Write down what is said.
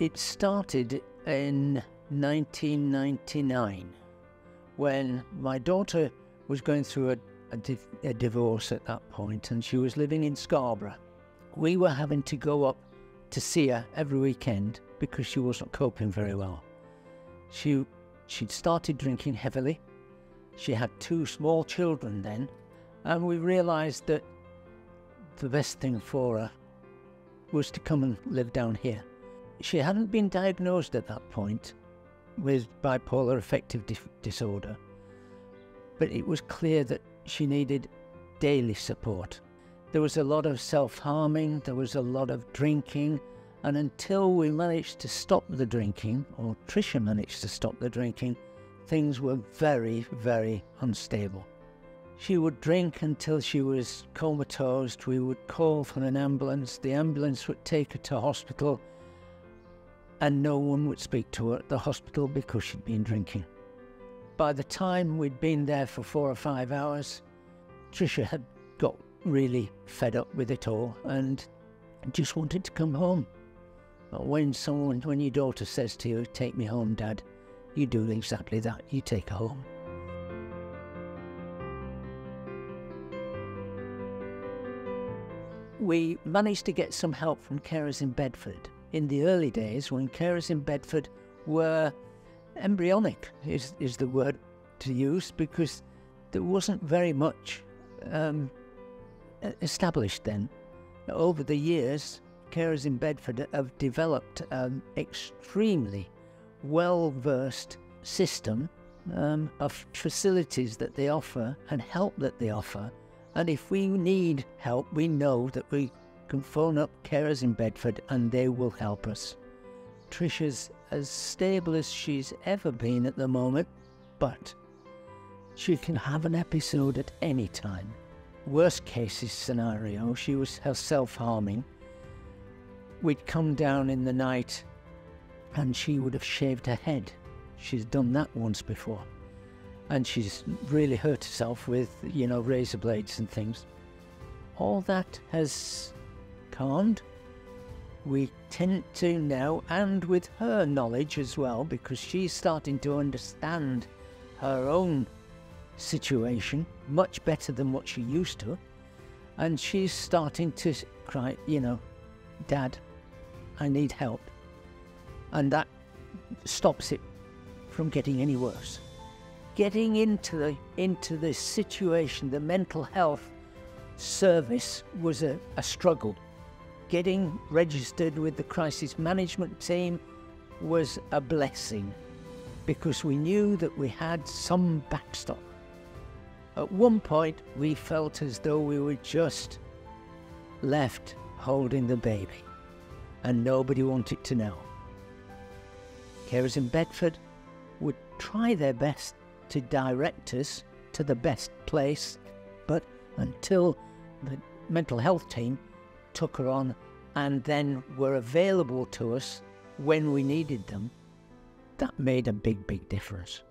It started in 1999 when my daughter was going through a divorce at that point, and she was living in Scarborough. We were having to go up to see her every weekend because she wasn't coping very well. She'd started drinking heavily. She had 2 small children then, and we realised that the best thing for her was to come and live down here. She hadn't been diagnosed at that point with bipolar affective disorder, but it was clear that she needed daily support. There was a lot of self-harming, there was a lot of drinking, and until we managed to stop the drinking, or Tricia managed to stop the drinking, things were very, very unstable. She would drink until she was comatose. We would call for an ambulance. The ambulance would take her to hospital, and no one would speak to her at the hospital because she'd been drinking. By the time we'd been there for 4 or 5 hours, Tricia had got really fed up with it all and just wanted to come home. But when your daughter says to you, "Take me home, Dad," you do exactly that. You take her home. We managed to get some help from carers in Bedford. In the early days, when carers in Bedford were embryonic, is the word to use, because there wasn't very much established then. Over the years, carers in Bedford have developed an extremely well-versed system of facilities that they offer and help that they offer. And if we need help, we know that we can phone up carers in Bedford and they will help us. Tricia's as stable as she's ever been at the moment, but she can have an episode at any time. Worst case scenario, she was self-harming. We'd come down in the night and she would have shaved her head. She's done that once before. And she's really hurt herself with, razor blades and things. All that has calmed. We tend to now, and with her knowledge as well, because she's starting to understand her own situation much better than what she used to. And she's starting to cry, "Dad, I need help." And that stops it from getting any worse. Getting into the situation, the mental health service was a struggle. Getting registered with the crisis management team was a blessing because we knew that we had some backstop. At one point, we felt as though we were just left holding the baby and nobody wanted to know. Carers in Bedford would try their best to direct us to the best place, but until the mental health team took her on and then were available to us when we needed them, that made a big, big difference.